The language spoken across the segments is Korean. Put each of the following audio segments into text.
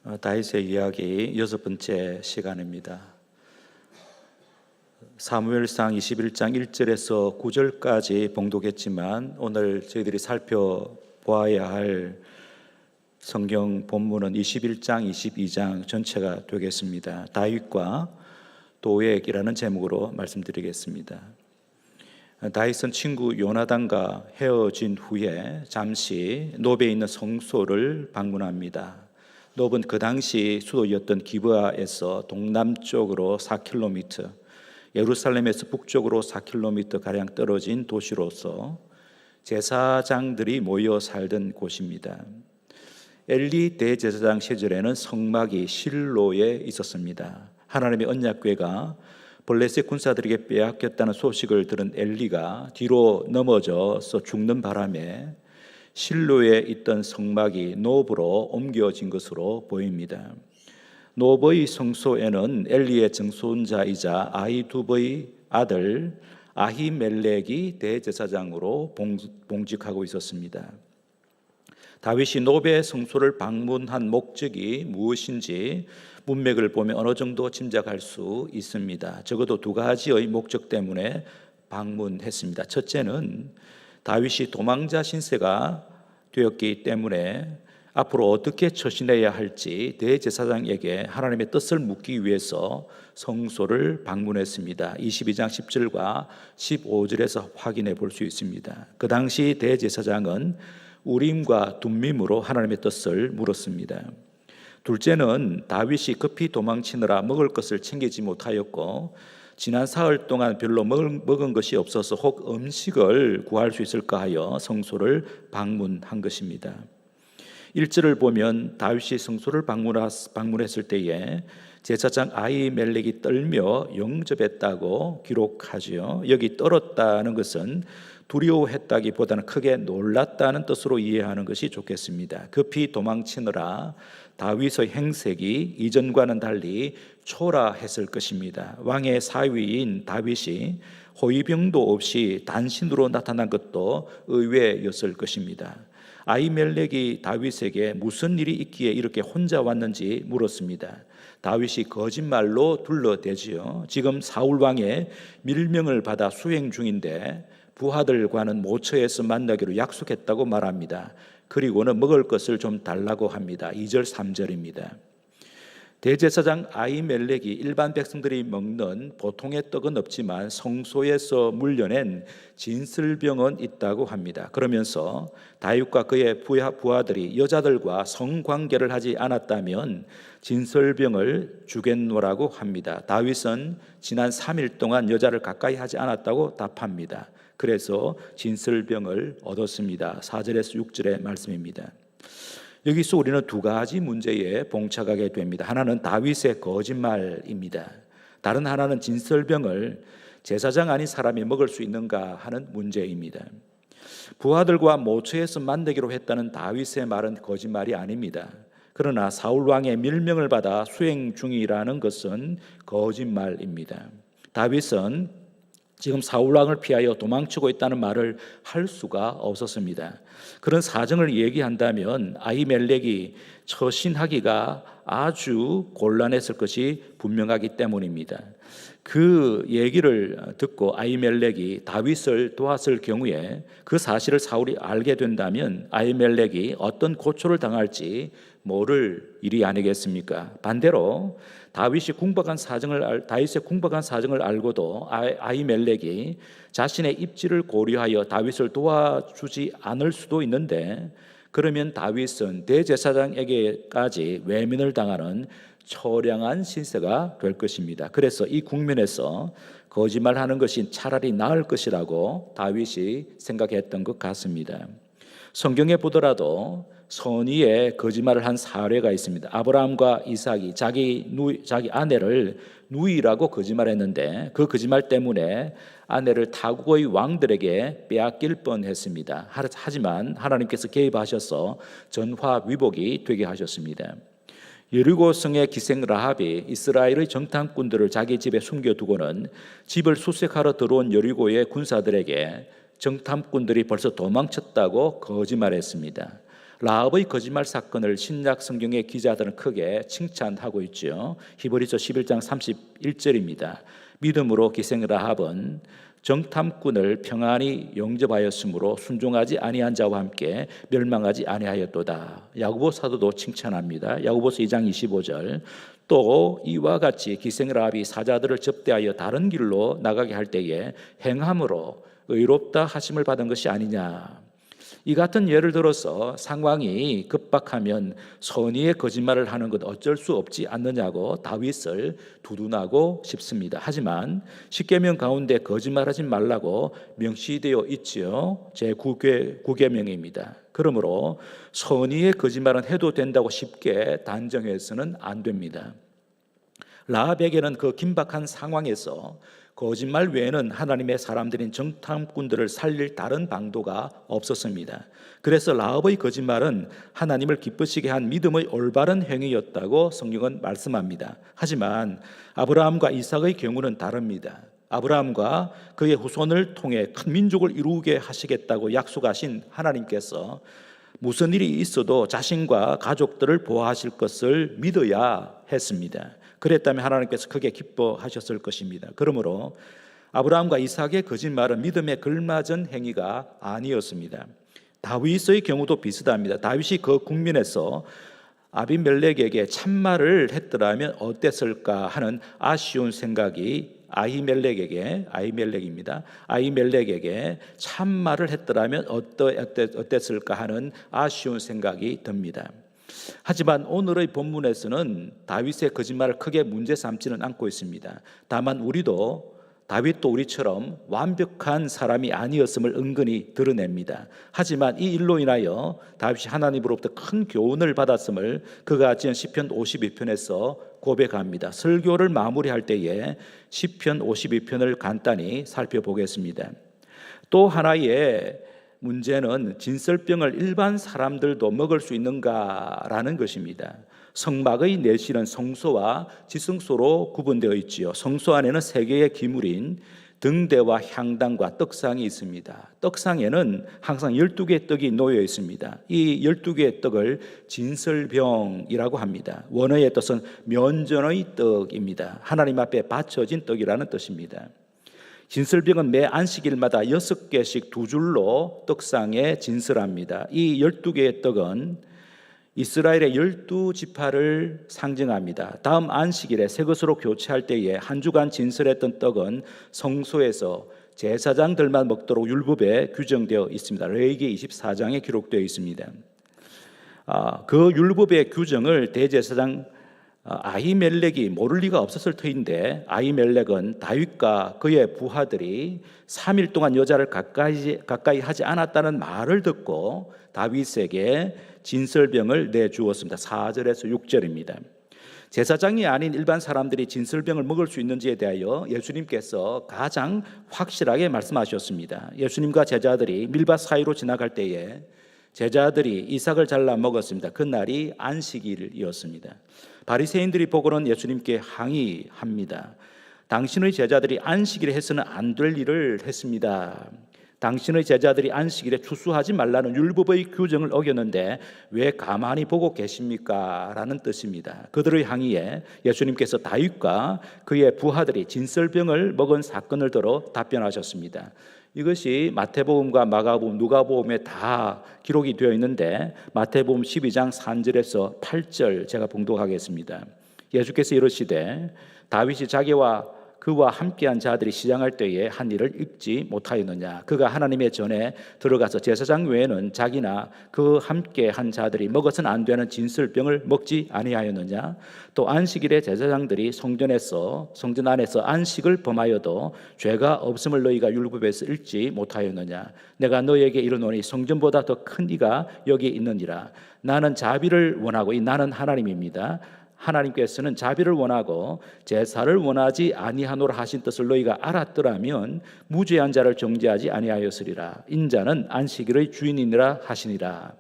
다윗의 이야기 6번째 시간입니다. 사무엘상 21장 1절에서 9절까지 봉독했지만 오늘 저희들이 살펴보아야 할 성경 본문은 21장, 22장 전체가 되겠습니다. 다윗과 도액이라는 제목으로 말씀드리겠습니다. 다윗은 친구 요나단과 헤어진 후에 잠시 노베에 있는 성소를 방문합니다. 놉은 그 당시 수도였던 기브아에서 동남쪽으로 4km, 예루살렘에서 북쪽으로 4km가량 떨어진 도시로서 제사장들이 모여 살던 곳입니다. 엘리 대제사장 시절에는 성막이 실로에 있었습니다. 하나님의 언약궤가 블레셋 군사들에게 빼앗겼다는 소식을 들은 엘리가 뒤로 넘어져서 죽는 바람에 실로에 있던 성막이 노브로 옮겨진 것으로 보입니다. 노브의 성소에는 엘리의 증손자이자 아히두브의 아들 아히멜렉이 대제사장으로 봉직하고 있었습니다. 다윗이 노브의 성소를 방문한 목적이 무엇인지 문맥을 보면 어느 정도 짐작할 수 있습니다. 적어도 두 가지의 목적 때문에 방문했습니다. 첫째는 다윗이 도망자 신세가 되었기 때문에 앞으로 어떻게 처신해야 할지 대제사장에게 하나님의 뜻을 묻기 위해서 성소를 방문했습니다. 22장 10절과 15절에서 확인해 볼 수 있습니다. 그 당시 대제사장은 우림과 둠밈으로 하나님의 뜻을 물었습니다. 둘째는 다윗이 급히 도망치느라 먹을 것을 챙기지 못하였고 지난 사흘 동안 별로 먹은 것이 없어서 혹 음식을 구할 수 있을까 하여 성소를 방문한 것입니다. 1절을 보면 다윗이 성소를 방문했을 때에 제사장 아히멜렉이 떨며 영접했다고 기록하지요. 여기 떨었다는 것은 두려워했다기보다는 크게 놀랐다는 뜻으로 이해하는 것이 좋겠습니다. 급히 도망치느라 다윗의 행색이 이전과는 달리 초라했을 것입니다. 왕의 사위인 다윗이 호위병도 없이 단신으로 나타난 것도 의외였을 것입니다. 아히멜렉이 다윗에게 무슨 일이 있기에 이렇게 혼자 왔는지 물었습니다. 다윗이 거짓말로 둘러대지요. 지금 사울 왕의 밀명을 받아 수행 중인데 부하들과는 모처에서 만나기로 약속했다고 말합니다. 그리고는 먹을 것을 좀 달라고 합니다. 2절 3절입니다. 대제사장 아히멜렉이 일반 백성들이 먹는 보통의 떡은 없지만 성소에서 물려낸 진설병은 있다고 합니다. 그러면서 다윗과 그의 부하들이 여자들과 성관계를 하지 않았다면 진설병을 주겠노라고 합니다. 다윗은 지난 3일 동안 여자를 가까이 하지 않았다고 답합니다. 그래서 진설병을 얻었습니다. 4절에서 6절의 말씀입니다. 여기서 우리는 두 가지 문제에 봉착하게 됩니다. 하나는 다윗의 거짓말입니다. 다른 하나는 진설병을 제사장 아닌 사람이 먹을 수 있는가 하는 문제입니다. 부하들과 모처에서 만나기로 했다는 다윗의 말은 거짓말이 아닙니다. 그러나 사울 왕의 밀명을 받아 수행 중이라는 것은 거짓말입니다. 다윗은 지금 사울 왕을 피하여 도망치고 있다는 말을 할 수가 없었습니다. 그런 사정을 얘기한다면 아히멜렉이 처신하기가 아주 곤란했을 것이 분명하기 때문입니다. 그 얘기를 듣고 아히멜렉이 다윗을 도왔을 경우에 그 사실을 사울이 알게 된다면 아히멜렉이 어떤 고초를 당할지 모를 일이 아니겠습니까? 반대로 다윗의 궁박한 사정을 알고도 아히멜렉이 자신의 입지를 고려하여 다윗을 도와주지 않을 수도 있는데, 그러면 다윗은 대제사장에게까지 외면을 당하는 처량한 신세가 될 것입니다. 그래서 이 국면에서 거짓말하는 것이 차라리 나을 것이라고 다윗이 생각했던 것 같습니다. 성경에 보더라도 선의의 거짓말을 한 사례가 있습니다. 아브라함과 이삭이 자기 아내를 누이라고 거짓말했는데 그 거짓말 때문에 아내를 타국의 왕들에게 빼앗길 뻔했습니다. 하지만 하나님께서 개입하셔서 전화위복이 되게 하셨습니다. 여리고 성의 기생 라합이 이스라엘의 정탐꾼들을 자기 집에 숨겨두고는 집을 수색하러 들어온 여리고의 군사들에게 정탐꾼들이 벌써 도망쳤다고 거짓말했습니다. 라합의 거짓말 사건을 신약 성경의 기자들은 크게 칭찬하고 있죠. 히브리서 11장 31절입니다. 믿음으로 기생 라합은 정탐꾼을 평안히 영접하였으므로 순종하지 아니한 자와 함께 멸망하지 아니하였도다. 야고보 사도도 칭찬합니다. 야고보서 2장 25절. 또 이와 같이 기생 라합이 사자들을 접대하여 다른 길로 나가게 할 때에 행함으로 의롭다 하심을 받은 것이 아니냐. 이 같은 예를 들어서 상황이 급박하면 선의의 거짓말을 하는 것 어쩔 수 없지 않느냐고 다윗을 두둔하고 싶습니다. 하지만 십계명 가운데 거짓말하지 말라고 명시되어 있지요. 제9계명입니다. 그러므로 선의의 거짓말은 해도 된다고 쉽게 단정해서는 안 됩니다. 라합에게는 그 긴박한 상황에서 거짓말 외에는 하나님의 사람들인 정탐꾼들을 살릴 다른 방도가 없었습니다. 그래서 라합의 거짓말은 하나님을 기쁘시게 한 믿음의 올바른 행위였다고 성경은 말씀합니다. 하지만 아브라함과 이삭의 경우는 다릅니다. 아브라함과 그의 후손을 통해 큰 민족을 이루게 하시겠다고 약속하신 하나님께서 무슨 일이 있어도 자신과 가족들을 보호하실 것을 믿어야 했습니다. 그랬다면 하나님께서 크게 기뻐하셨을 것입니다. 그러므로 아브라함과 이삭의 거짓말은 믿음에 걸맞은 행위가 아니었습니다. 다윗의 경우도 비슷합니다. 다윗이 그 국민에서 아비멜렉에게 참말을 했더라면 어땠을까 하는 아쉬운 생각이 아히멜렉에게 참말을 했더라면 어땠을까 하는 아쉬운 생각이 듭니다. 하지만 오늘의 본문에서는 다윗의 거짓말을 크게 문제 삼지는 않고 있습니다. 다만 다윗도 우리처럼 완벽한 사람이 아니었음을 은근히 드러냅니다. 하지만 이 일로 인하여 다윗이 하나님으로부터 큰 교훈을 받았음을 그가 지은 시편 52편에서 고백합니다. 설교를 마무리할 때에 시편 52편을 간단히 살펴보겠습니다. 또 하나의 문제는 진설병을 일반 사람들도 먹을 수 있는가라는 것입니다. 성막의 내실은 성소와 지성소로 구분되어 있지요. 성소 안에는 세 개의 기물인 등대와 향단과 떡상이 있습니다. 떡상에는 항상 12개의 떡이 놓여 있습니다. 이 12개의 떡을 진설병이라고 합니다. 원어의 뜻은 면전의 떡입니다. 하나님 앞에 바쳐진 떡이라는 뜻입니다. 진설병은 매 안식일마다 6개씩 두 줄로 떡상에 진설합니다. 이 12개의 떡은 이스라엘의 12지파를 상징합니다. 다음 안식일에 새 것으로 교체할 때에 한 주간 진설했던 떡은 성소에서 제사장들만 먹도록 율법에 규정되어 있습니다. 레위기 24장에 기록되어 있습니다. 그 율법의 규정을 대제사장 아히멜렉이 모를 리가 없었을 터인데 아히멜렉은 다윗과 그의 부하들이 3일 동안 여자를 가까이 하지 않았다는 말을 듣고 다윗에게 진설병을 내주었습니다. 4절에서 6절입니다. 제사장이 아닌 일반 사람들이 진설병을 먹을 수 있는지에 대하여 예수님께서 가장 확실하게 말씀하셨습니다. 예수님과 제자들이 밀밭 사이로 지나갈 때에 제자들이 이삭을 잘라 먹었습니다. 그날이 안식일이었습니다. 바리새인들이 보고는 예수님께 항의합니다. 당신의 제자들이 안식일에 해서는 안 될 일을 했습니다. 당신의 제자들이 안식일에 추수하지 말라는 율법의 규정을 어겼는데 왜 가만히 보고 계십니까? 라는 뜻입니다. 그들의 항의에 예수님께서 다윗과 그의 부하들이 진설병을 먹은 사건을 들어 답변하셨습니다. 이것이 마태복음과 마가복음, 누가복음에 다 기록이 되어 있는데 마태복음 12장 3절에서 8절 제가 봉독하겠습니다. 예수께서 이르시되 다윗이 자기와 그와 함께한 자들이 시장할 때에 한 일을 잊지 못하였느냐. 그가 하나님의 전에 들어가서 제사장 외에는 자기나 그 함께한 자들이 먹어서는 안 되는 진설병을 먹지 아니하였느냐. 또 안식일에 제사장들이 성전 안에서 안식을 범하여도 죄가 없음을 너희가 율법에서 읽지 못하였느냐. 내가 너희에게 이르노니 성전보다 더 큰 이가 여기 있느니라. 나는 자비를 원하고 이 나는 하나님입니다. 하나님께서는 자비를 원하고 제사를 원하지 아니하노라 하신 뜻을 너희가 알았더라면 무죄한 자를 정죄하지 아니하였으리라. 인자는 안식일의 주인이니라 하시니라.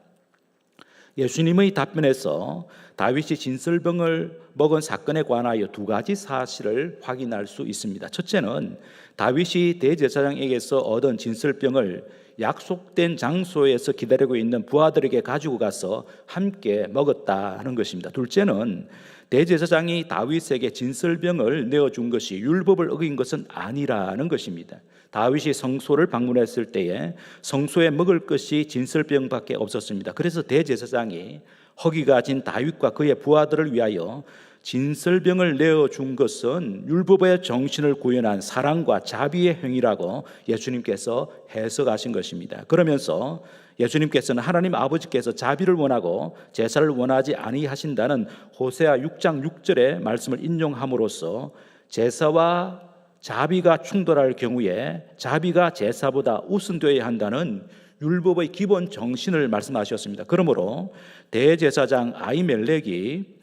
예수님의 답변에서 다윗이 진설병을 먹은 사건에 관하여 두 가지 사실을 확인할 수 있습니다. 첫째는 다윗이 대제사장에게서 얻은 진설병을 약속된 장소에서 기다리고 있는 부하들에게 가지고 가서 함께 먹었다는 것입니다. 둘째는 대제사장이 다윗에게 진설병을 내어준 것이 율법을 어긴 것은 아니라는 것입니다. 다윗이 성소를 방문했을 때에 성소에 먹을 것이 진설병밖에 없었습니다. 그래서 대제사장이 허기가 진 다윗과 그의 부하들을 위하여 진설병을 내어준 것은 율법의 정신을 구현한 사랑과 자비의 행위라고 예수님께서 해석하신 것입니다. 그러면서 예수님께서는 하나님 아버지께서 자비를 원하고 제사를 원하지 아니하신다는 호세아 6장 6절의 말씀을 인용함으로써 제사와 자비가 충돌할 경우에 자비가 제사보다 우선되어야 한다는 율법의 기본 정신을 말씀하셨습니다. 그러므로 대제사장 아히멜렉이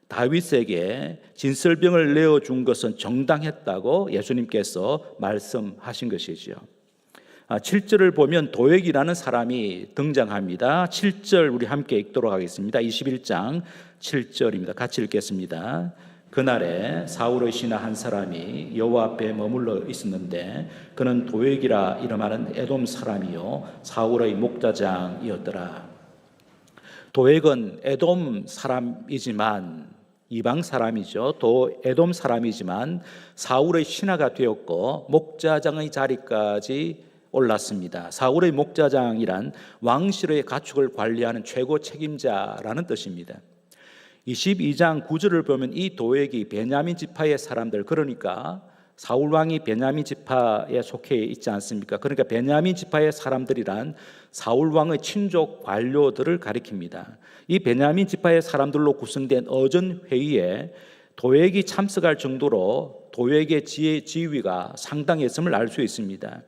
다윗에게 진설병을 내어준 것은 정당했다고 예수님께서 말씀하신 것이죠. 7절을 보면 도액이라는 사람이 등장합니다. 7절 우리 함께 읽도록 하겠습니다. 21장 7절입니다. 같이 읽겠습니다. 그날에 사울의 신하 한 사람이 여호와 앞에 머물러 있었는데 그는 도액이라 이름하는 에돔 사람이요 사울의 목자장이었더라. 도액은 에돔 사람이지만 이방 사람이죠. 또 에돔 사람이지만 사울의 신하가 되었고 목자장의 자리까지 올랐습니다. 사울의 목자장이란 왕실의 가축을 관리하는 최고 책임자라는 뜻입니다. 22장 9절을 보면 이 도액이 베냐민 지파의 사람들, 그러니까 사울 왕이 베냐민 지파에 속해 있지 않습니까? 그러니까 베냐민 지파의 사람들이란 사울 왕의 친족 관료들을 가리킵니다. 이 베냐민 지파의 사람들로 구성된 어전 회의에 도액이 참석할 정도로 도액의 지위가 상당했음을 알 수 있습니다.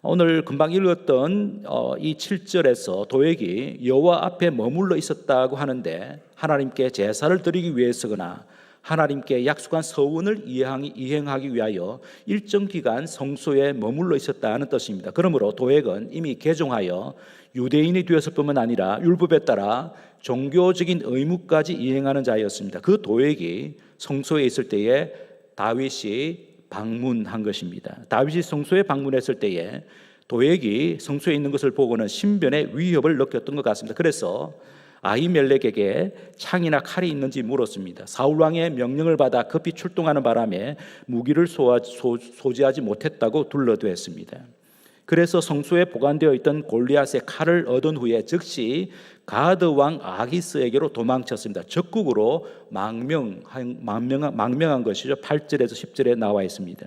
오늘 금방 읽었던 이 7절에서 도액이 여호와 앞에 머물러 있었다고 하는데 하나님께 제사를 드리기 위해서거나 하나님께 약속한 서원을 이행하기 위하여 일정 기간 성소에 머물러 있었다는 뜻입니다. 그러므로 도액은 이미 개종하여 유대인이 되었을 뿐만 아니라 율법에 따라 종교적인 의무까지 이행하는 자였습니다. 그 도액이 성소에 있을 때에 다윗이 방문한 것입니다. 다윗이 성소에 방문했을 때에 도액이 성소에 있는 것을 보고는 신변의 위협을 느꼈던 것 같습니다. 그래서 아히멜렉에게 창이나 칼이 있는지 물었습니다. 사울 왕의 명령을 받아 급히 출동하는 바람에 무기를 소지하지 못했다고 둘러댔습니다. 그래서 성소에 보관되어 있던 골리앗의 칼을 얻은 후에 즉시 가드 왕 아기스에게로 도망쳤습니다. 적국으로 망명한 것이죠. 8절에서 10절에 나와 있습니다.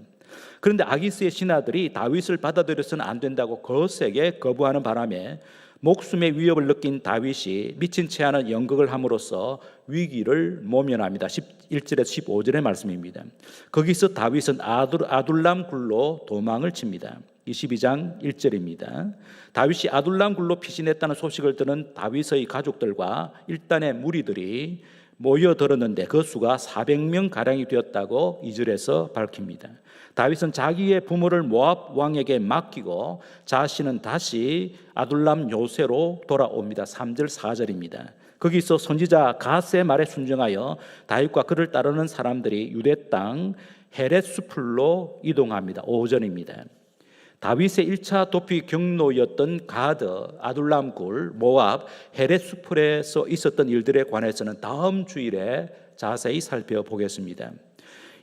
그런데 아기스의 신하들이 다윗을 받아들여서는 안 된다고 거세게 거부하는 바람에 목숨의 위협을 느낀 다윗이 미친 채 하는 연극을 함으로써 위기를 모면합니다. 1절에서 15절의 말씀입니다. 거기서 다윗은 아둘람 굴로 도망을 칩니다. 22장 1절입니다. 다윗이 아둘람 굴로 피신했다는 소식을 들은 다윗의 가족들과 일단의 무리들이 모여들었는데 그 수가 400명 가량이 되었다고 2절에서 밝힙니다. 다윗은 자기의 부모를 모압 왕에게 맡기고 자신은 다시 아둘람 요새로 돌아옵니다. 3절 4절입니다. 거기서 선지자 갓의 말에 순종하여 다윗과 그를 따르는 사람들이 유대 땅 헤렛수풀로 이동합니다. 5절입니다. 다윗의 1차 도피 경로였던 가드, 아둘람굴, 모압, 헤렛수풀에서 있었던 일들에 관해서는 다음 주일에 자세히 살펴보겠습니다.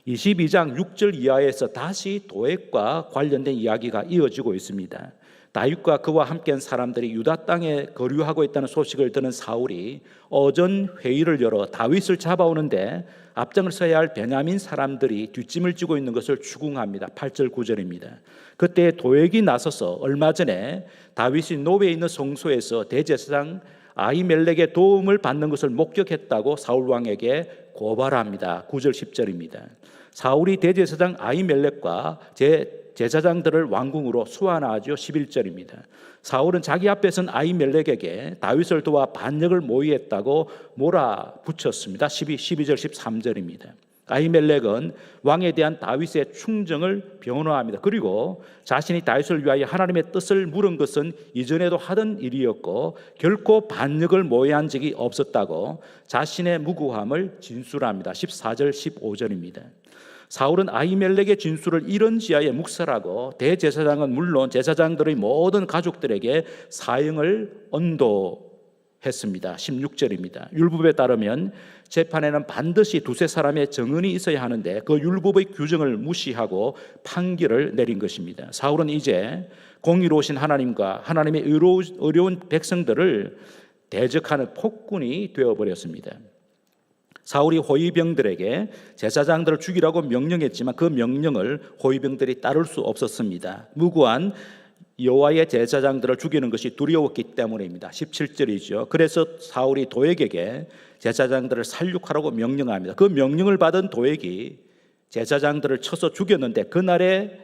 22장 6절 이하에서 다시 도액과 관련된 이야기가 이어지고 있습니다. 다윗과 그와 함께한 사람들이 유다 땅에 거류하고 있다는 소식을 듣는 사울이 어전 회의를 열어 다윗을 잡아오는데 앞장을 서야 할 베냐민 사람들이 뒷짐을 지고 있는 것을 추궁합니다. 8절 9절입니다. 그때 도액이 나서서 얼마 전에 다윗이 노베에 있는 성소에서 대제사장 아히멜렉의 도움을 받는 것을 목격했다고 사울 왕에게 고발합니다. 9절 10절입니다. 사울이 대제사장 아히멜렉과 제사장들을 왕궁으로 소환하죠. 11절입니다. 사울은 자기 앞에 선 아히멜렉에게 다윗을 도와 반역을 모의했다고 몰아붙였습니다. 12절 13절입니다. 아히멜렉은 왕에 대한 다윗의 충정을 변호합니다. 그리고 자신이 다윗을 위하여 하나님의 뜻을 물은 것은 이전에도 하던 일이었고 결코 반역을 모해한 적이 없었다고 자신의 무고함을 진술합니다. 14절 15절입니다. 사울은 아히멜렉의 진술을 이런지하에 묵살하고 대제사장은 물론 제사장들의 모든 가족들에게 사형을 언도했습니다. 16절입니다. 율법에 따르면 재판에는 반드시 두세 사람의 증언이 있어야 하는데 그 율법의 규정을 무시하고 판결을 내린 것입니다. 사울은 이제 공의로우신 하나님과 하나님의 의로운 백성들을 대적하는 폭군이 되어버렸습니다. 사울이 호위병들에게 제사장들을 죽이라고 명령했지만 그 명령을 호위병들이 따를 수 없었습니다. 무고한 여호와의 제사장들을 죽이는 것이 두려웠기 때문입니다. 17절이죠. 그래서 사울이 도액에게 제사장들을 살육하라고 명령합니다. 그 명령을 받은 도액이 제사장들을 쳐서 죽였는데 그날에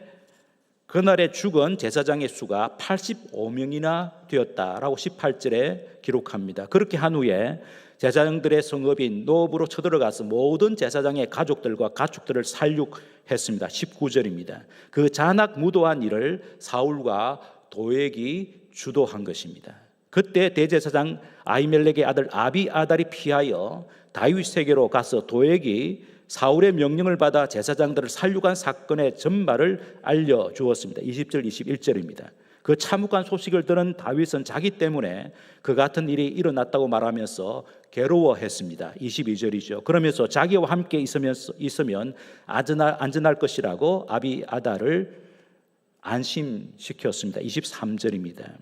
죽은 제사장의 수가 85명이나 되었다라고 18절에 기록합니다. 그렇게 한 후에 제사장들의 성읍인 노브로 쳐들어가서 모든 제사장의 가족들과 가축들을 살육했습니다. 19절입니다. 그 잔악무도한 일을 사울과 도액이 주도한 것입니다. 그때 대제사장 아히멜렉의 아들 아비아달이 피하여 다윗에게로 가서 도액이 사울의 명령을 받아 제사장들을 살육한 사건의 전말을 알려주었습니다. 20절 21절입니다. 그 참혹한 소식을 들은 다윗은 자기 때문에 그 같은 일이 일어났다고 말하면서 괴로워했습니다. 22절이죠. 그러면서 자기와 함께 있으면 안전할 것이라고 아비아달을 안심시켰습니다. 23절입니다.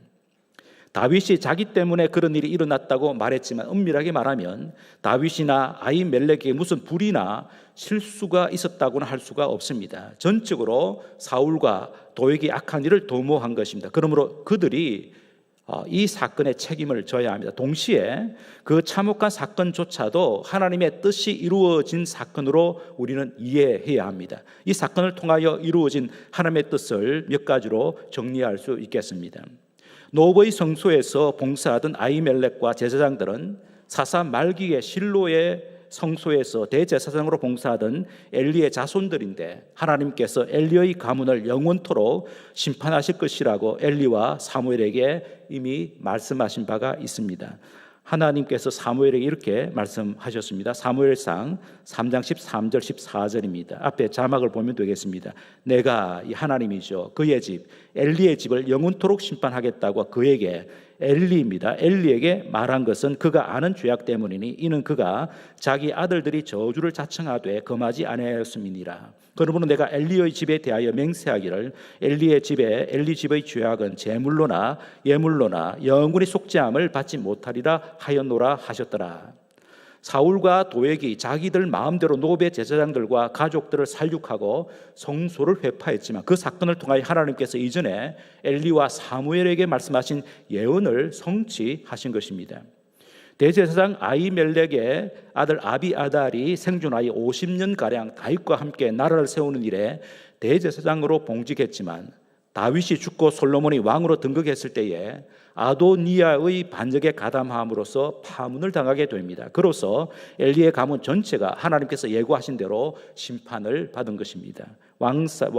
다윗이 자기 때문에 그런 일이 일어났다고 말했지만 엄밀하게 말하면 다윗이나 아히멜렉에게 무슨 불이나 실수가 있었다고는 할 수가 없습니다. 전적으로 사울과 도액이 악한 일을 도모한 것입니다. 그러므로 그들이 이 사건의 책임을 져야 합니다. 동시에 그 참혹한 사건조차도 하나님의 뜻이 이루어진 사건으로 우리는 이해해야 합니다. 이 사건을 통하여 이루어진 하나님의 뜻을 몇 가지로 정리할 수 있겠습니다. 노브의 성소에서 봉사하던 아히멜렉과 제사장들은 사사 말기의 실로의 성소에서 대제사장으로 봉사하던 엘리의 자손들인데 하나님께서 엘리의 가문을 영원토록 심판하실 것이라고 엘리와 사무엘에게 이미 말씀하신 바가 있습니다. 하나님께서 사무엘에게 이렇게 말씀하셨습니다. 사무엘상 3장 13절 14절입니다. 앞에 자막을 보면 되겠습니다. 내가 이 하나님이죠. 그의 집 엘리의 집을 영원토록 심판하겠다고 그에게 엘리입니다. 엘리에게 말한 것은 그가 아는 죄악 때문이니 이는 그가 자기 아들들이 저주를 자청하되 금하지 아니하였음이니라. 그러므로 내가 엘리의 집에 대하여 맹세하기를 엘리 집의 죄악은 제물로나 예물로나 영원히 속죄함을 받지 못하리라 하였노라 하셨더라. 사울과 도액이 자기들 마음대로 노베 제사장들과 가족들을 살육하고 성소를 회파했지만 그 사건을 통하여 하나님께서 이전에 엘리와 사무엘에게 말씀하신 예언을 성취하신 것입니다. 대제사장 아히멜렉의 아들 아비아달이 생존하여 50년가량 다윗과 함께 나라를 세우는 일에 대제사장으로 봉직했지만 다윗이 죽고 솔로몬이 왕으로 등극했을 때에 아도니아의 반역에 가담함으로써 파문을 당하게 됩니다. 그로써 엘리의 가문 전체가 하나님께서 예고하신 대로 심판을 받은 것입니다.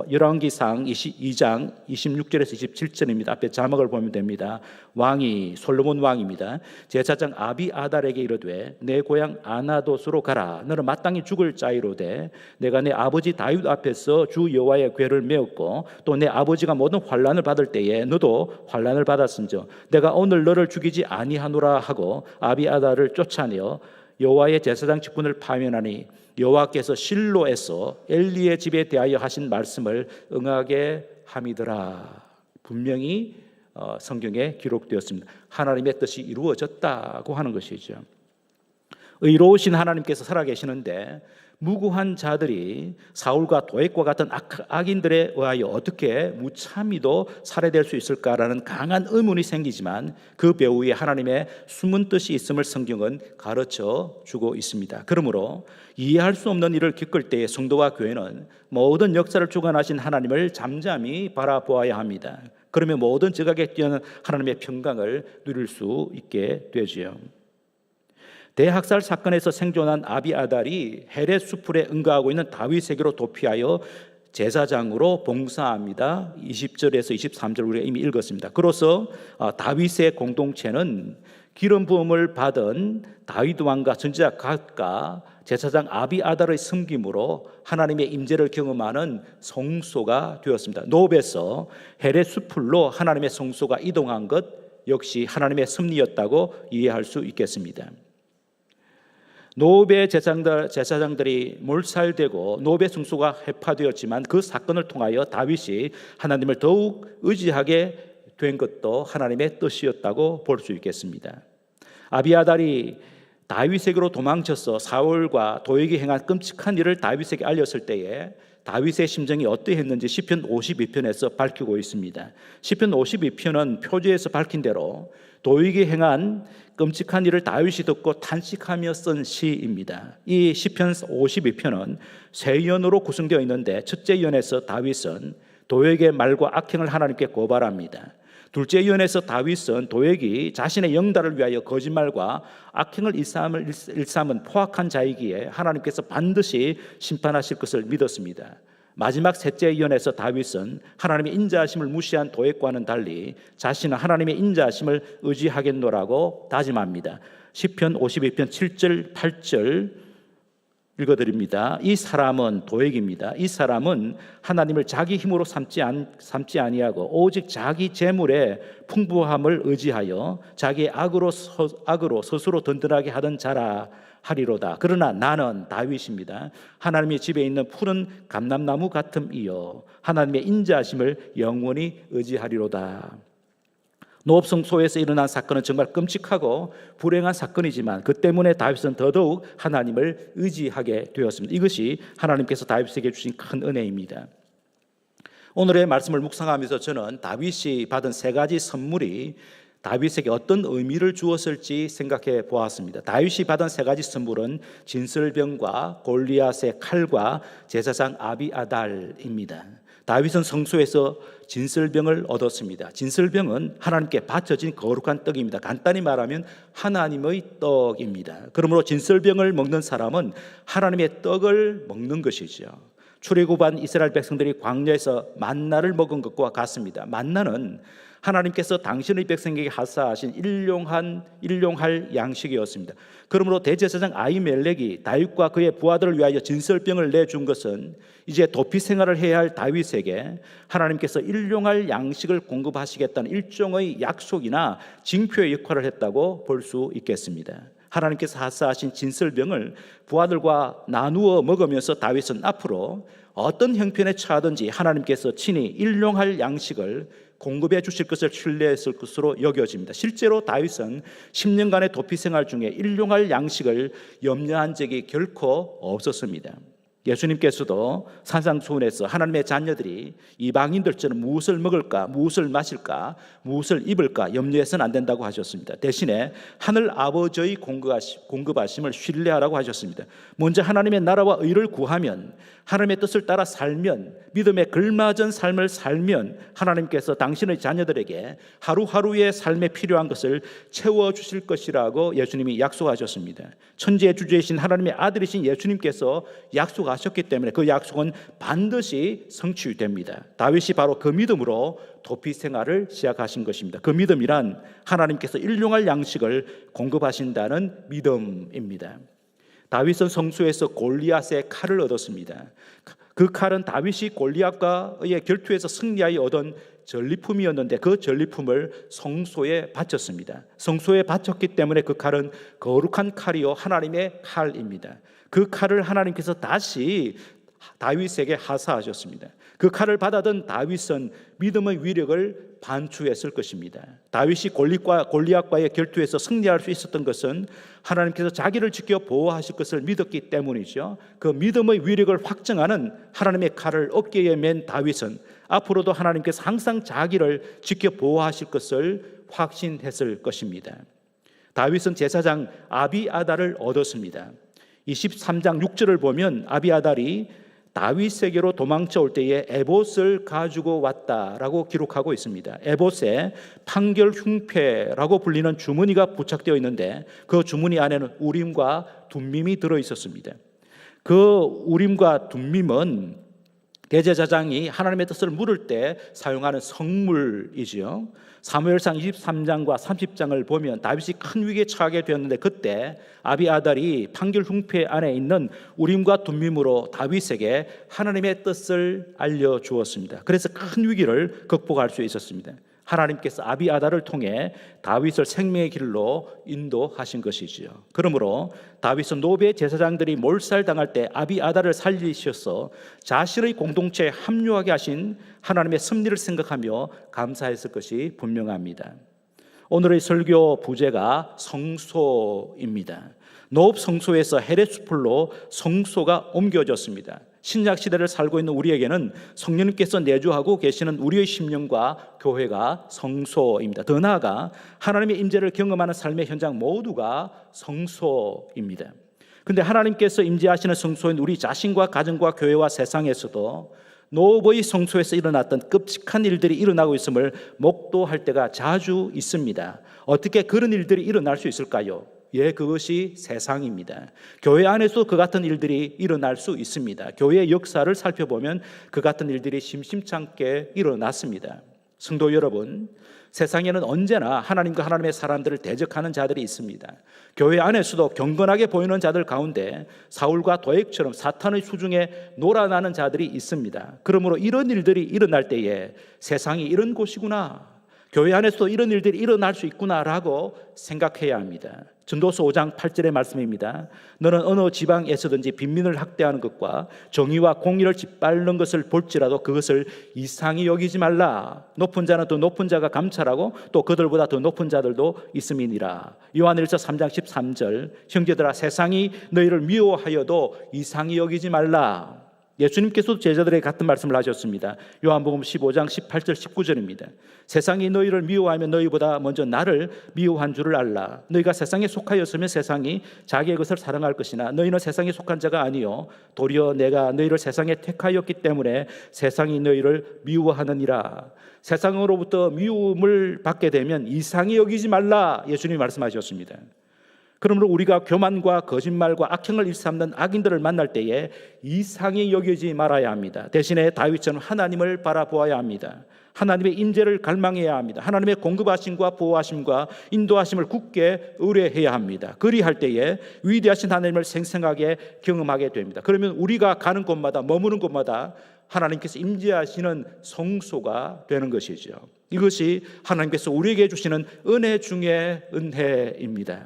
열왕기상 22장 26절에서 27절입니다. 앞에 자막을 보면 됩니다. 왕이 솔로몬 왕입니다. 제사장 아비아달에게 이르되 내 고향 아나돗으로 가라. 너는 마땅히 죽을 자이로되 내가 내 아버지 다윗 앞에서 주 여호와의 궤를 메었고 또 내 아버지가 모든 환난을 받을 때에 너도 환난을 받았음저 내가 오늘 너를 죽이지 아니하노라 하고 아비아달을 쫓아내어 여호와의 제사장 직분을 파면하니 여호와께서 실로에서 엘리의 집에 대하여 하신 말씀을 응하게 함이더라. 분명히 성경에 기록되었습니다. 하나님의 뜻이 이루어졌다고 하는 것이죠. 의로우신 하나님께서 살아계시는데 무고한 자들이 사울과 도액과 같은 악인들에 의하여 어떻게 무참히도 살해될 수 있을까라는 강한 의문이 생기지만 그 배후에 하나님의 숨은 뜻이 있음을 성경은 가르쳐 주고 있습니다. 그러므로 이해할 수 없는 일을 겪을 때에 성도와 교회는 모든 역사를 주관하신 하나님을 잠잠히 바라보아야 합니다. 그러면 모든 지각에 뛰어난 하나님의 평강을 누릴 수 있게 되지요. 대학살 사건에서 생존한 아비아달이 헤렛 수풀에 응가하고 있는 다윗에게로 도피하여 제사장으로 봉사합니다. 20절에서 23절 우리가 이미 읽었습니다. 그로써 다윗의 공동체는 기름 부음을 받은 다윗 왕과 선지자 각과 제사장 아비아달의 섬김으로 하나님의 임재를 경험하는 성소가 되었습니다. 노브에서 헤렛 수풀로 하나님의 성소가 이동한 것 역시 하나님의 섭리였다고 이해할 수 있겠습니다. 노브의 제사장들이 몰살되고 노브의 성소가 해파되었지만 그 사건을 통하여 다윗이 하나님을 더욱 의지하게 된 것도 하나님의 뜻이었다고 볼 수 있겠습니다. 아비아달이 다윗에게로 도망쳐서 사울과 도액이 행한 끔찍한 일을 다윗에게 알렸을 때에 다윗의 심정이 어떠했는지 시편 52편에서 밝히고 있습니다. 시편 52편은 표지에서 밝힌 대로 도액이 행한 끔찍한 일을 다윗이 듣고 탄식하며 쓴 시입니다. 이 시편 52편은 세 연으로 구성되어 있는데 첫째 연에서 다윗은 도액의 말과 악행을 하나님께 고발합니다. 둘째 연에서 다윗은 도액이 자신의 영달을 위하여 거짓말과 악행을 일삼은 포악한 자이기에 하나님께서 반드시 심판하실 것을 믿었습니다. 마지막 셋째 연에서 다윗은 하나님의 인자하심을 무시한 도액과는 달리 자신은 하나님의 인자하심을 의지하겠노라고 다짐합니다. 시편 52편 7절 8절 읽어드립니다. 이 사람은 도액입니다. 이 사람은 하나님을 자기 힘으로 삼지 아니하고 오직 자기 재물의 풍부함을 의지하여 자기의 악으로 스스로 든든하게 하던 자라 하리로다. 그러나 나는 다윗입니다. 하나님의 집에 있는 푸른 감람나무 같음이요 하나님의 인자하심을 영원히 의지하리로다. 노브 성소에서 일어난 사건은 정말 끔찍하고 불행한 사건이지만 그 때문에 다윗은 더더욱 하나님을 의지하게 되었습니다. 이것이 하나님께서 다윗에게 주신 큰 은혜입니다. 오늘의 말씀을 묵상하면서 저는 다윗이 받은 세 가지 선물이 다윗에게 어떤 의미를 주었을지 생각해 보았습니다. 다윗이 받은 세 가지 선물은 진설병과 골리앗의 칼과 제사장 아비아달입니다. 다윗은 성소에서 진설병을 얻었습니다. 진설병은 하나님께 바쳐진 거룩한 떡입니다. 간단히 말하면 하나님의 떡입니다. 그러므로 진설병을 먹는 사람은 하나님의 떡을 먹는 것이죠. 출애굽한 이스라엘 백성들이 광야에서 만나를 먹은 것과 같습니다. 만나는 하나님께서 당신의 백성에게 하사하신 일용할 양식이었습니다. 그러므로 대제사장 아히멜렉이 다윗과 그의 부하들을 위하여 진설병을 내준 것은 이제 도피 생활을 해야 할 다윗에게 하나님께서 일용할 양식을 공급하시겠다는 일종의 약속이나 징표의 역할을 했다고 볼 수 있겠습니다. 하나님께서 하사하신 진설병을 부하들과 나누어 먹으면서 다윗은 앞으로 어떤 형편에 처하든지 하나님께서 친히 일용할 양식을 공급해 주실 것을 신뢰했을 것으로 여겨집니다. 실제로 다윗은 10년간의 도피 생활 중에 일용할 양식을 염려한 적이 결코 없었습니다. 예수님께서도 산상수훈에서 하나님의 자녀들이 이방인들처럼 무엇을 먹을까, 무엇을 마실까, 무엇을 입을까 염려해서는 안 된다고 하셨습니다. 대신에 하늘 아버지의 공급하심을 신뢰하라고 하셨습니다. 먼저 하나님의 나라와 의를 구하면, 하나님의 뜻을 따라 살면, 믿음에 걸맞은 삶을 살면 하나님께서 당신의 자녀들에게 하루하루의 삶에 필요한 것을 채워주실 것이라고 예수님이 약속하셨습니다. 천지의 주제이신 하나님의 아들이신 예수님께서 약속하셨기 때문에 그 약속은 반드시 성취됩니다. 다윗이 바로 그 믿음으로 도피 생활을 시작하신 것입니다. 그 믿음이란 하나님께서 일용할 양식을 공급하신다는 믿음입니다. 다윗은 성소에서 골리앗의 칼을 얻었습니다. 그 칼은 다윗이 골리앗과의 결투에서 승리하여 얻은 전리품이었는데 그 전리품을 성소에 바쳤습니다. 성소에 바쳤기 때문에 그 칼은 거룩한 칼이요 하나님의 칼입니다. 그 칼을 하나님께서 다시 다윗에게 하사하셨습니다. 그 칼을 받아든 다윗은 믿음의 위력을 반추했을 것입니다. 다윗이 골리앗과의 결투에서 승리할 수 있었던 것은 하나님께서 자기를 지켜 보호하실 것을 믿었기 때문이죠. 그 믿음의 위력을 확증하는 하나님의 칼을 어깨에 맨 다윗은 앞으로도 하나님께서 항상 자기를 지켜 보호하실 것을 확신했을 것입니다. 다윗은 제사장 아비아달을 얻었습니다. 23장 6절을 보면 아비아달이 다윗에게로 도망쳐 올 때에 에봇을 가지고 왔다라고 기록하고 있습니다. 에봇에 판결 흉패라고 불리는 주머니가 부착되어 있는데 그 주머니 안에는 우림과 둠밈이 들어 있었습니다. 그 우림과 둠밈은 대제사장이 하나님의 뜻을 물을 때 사용하는 성물이지요. 사무엘상 23장과 30장을 보면 다윗이 큰 위기에 처하게 되었는데 그때 아비아달이 판결 흉패 안에 있는 우림과 둠밈으로 다윗에게 하나님의 뜻을 알려주었습니다. 그래서 큰 위기를 극복할 수 있었습니다. 하나님께서 아비아달을 통해 다윗을 생명의 길로 인도하신 것이지요. 그러므로 다윗은 노베 제사장들이 몰살당할 때 아비아달을 살리셔서 자신의 공동체에 합류하게 하신 하나님의 섭리를 생각하며 감사했을 것이 분명합니다. 오늘의 설교 부제가 성소입니다. 노업 성소에서 헤레스풀로 성소가 옮겨졌습니다. 신약 시대를 살고 있는 우리에게는 성령님께서 내주하고 계시는 우리의 심령과 교회가 성소입니다. 더 나아가 하나님의 임재를 경험하는 삶의 현장 모두가 성소입니다. 그런데 하나님께서 임재하시는 성소인 우리 자신과 가정과 교회와 세상에서도 노업의 성소에서 일어났던 끔찍한 일들이 일어나고 있음을 목도할 때가 자주 있습니다. 어떻게 그런 일들이 일어날 수 있을까요? 예, 그것이 세상입니다. 교회 안에서 그 같은 일들이 일어날 수 있습니다. 교회의 역사를 살펴보면 그 같은 일들이 심심찮게 일어났습니다. 성도 여러분, 세상에는 언제나 하나님과 하나님의 사람들을 대적하는 자들이 있습니다. 교회 안에서도 경건하게 보이는 자들 가운데 사울과 도액처럼 사탄의 수중에 놀아나는 자들이 있습니다. 그러므로 이런 일들이 일어날 때에 세상이 이런 곳이구나, 교회 안에서도 이런 일들이 일어날 수 있구나라고 생각해야 합니다. 전도서 5장 8절의 말씀입니다. 너는 어느 지방에서든지 빈민을 학대하는 것과 정의와 공의를 짓밟는 것을 볼지라도 그것을 이상히 여기지 말라. 높은 자는 더 높은 자가 감찰하고 또 그들보다 더 높은 자들도 있음이니라. 요한일서 3장 13절. 형제들아, 세상이 너희를 미워하여도 이상히 여기지 말라. 예수님께서도 제자들에게 같은 말씀을 하셨습니다. 요한복음 15장 18절 19절입니다. 세상이 너희를 미워하면 너희보다 먼저 나를 미워한 줄을 알라. 너희가 세상에 속하였으면 세상이 자기의 것을 사랑할 것이나 너희는 세상에 속한 자가 아니요 도리어 내가 너희를 세상에 택하였기 때문에 세상이 너희를 미워하느니라. 세상으로부터 미움을 받게 되면 이상히 여기지 말라. 예수님이 말씀하셨습니다. 그러므로 우리가 교만과 거짓말과 악행을 일삼는 악인들을 만날 때에 이상히 여기지 말아야 합니다. 대신에 다윗처럼 하나님을 바라보아야 합니다. 하나님의 임재를 갈망해야 합니다. 하나님의 공급하심과 보호하심과 인도하심을 굳게 의뢰해야 합니다. 그리할 때에 위대하신 하나님을 생생하게 경험하게 됩니다. 그러면 우리가 가는 곳마다 머무는 곳마다 하나님께서 임재하시는 성소가 되는 것이죠. 이것이 하나님께서 우리에게 주시는 은혜 중에 은혜입니다.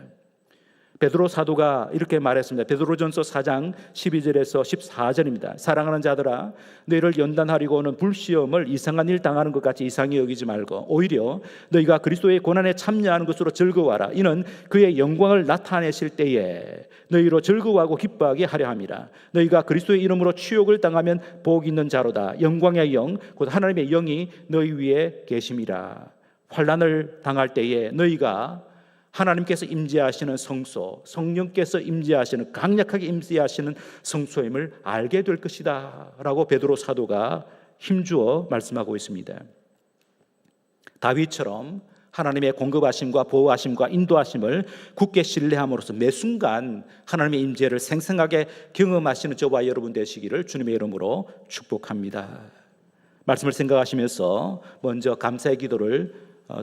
베드로 사도가 이렇게 말했습니다. 베드로전서 4장 12절에서 14절입니다. 사랑하는 자들아, 너희를 연단하려고 오는 불시험을 이상한 일 당하는 것 같이 이상히 여기지 말고 오히려 너희가 그리스도의 고난에 참여하는 것으로 즐거워하라. 이는 그의 영광을 나타내실 때에 너희로 즐거워하고 기뻐하게 하려 함이라. 너희가 그리스도의 이름으로 치욕을 당하면 복 있는 자로다. 영광의 영 곧 하나님의 영이 너희 위에 계심이라. 환난을 당할 때에 너희가 하나님께서 임재하시는 성소, 성령께서 임재하시는, 강력하게 임재하시는 성소임을 알게 될 것이다 라고 베드로 사도가 힘주어 말씀하고 있습니다. 다윗처럼 하나님의 공급하심과 보호하심과 인도하심을 굳게 신뢰함으로써 매 순간 하나님의 임재를 생생하게 경험하시는 저와 여러분 되시기를 주님의 이름으로 축복합니다. 말씀을 생각하시면서 먼저 감사의 기도를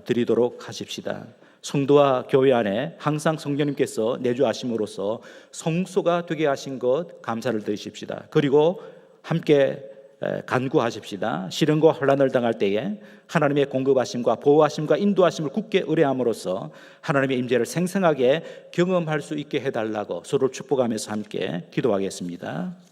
드리도록 하십시다. 성도와 교회 안에 항상 성령님께서 내주하심으로써 성소가 되게 하신 것 감사를 드리십시다. 그리고 함께 간구하십시다. 시련과 환난을 당할 때에 하나님의 공급하심과 보호하심과 인도하심을 굳게 의뢰함으로써 하나님의 임재를 생생하게 경험할 수 있게 해달라고 서로 축복하면서 함께 기도하겠습니다.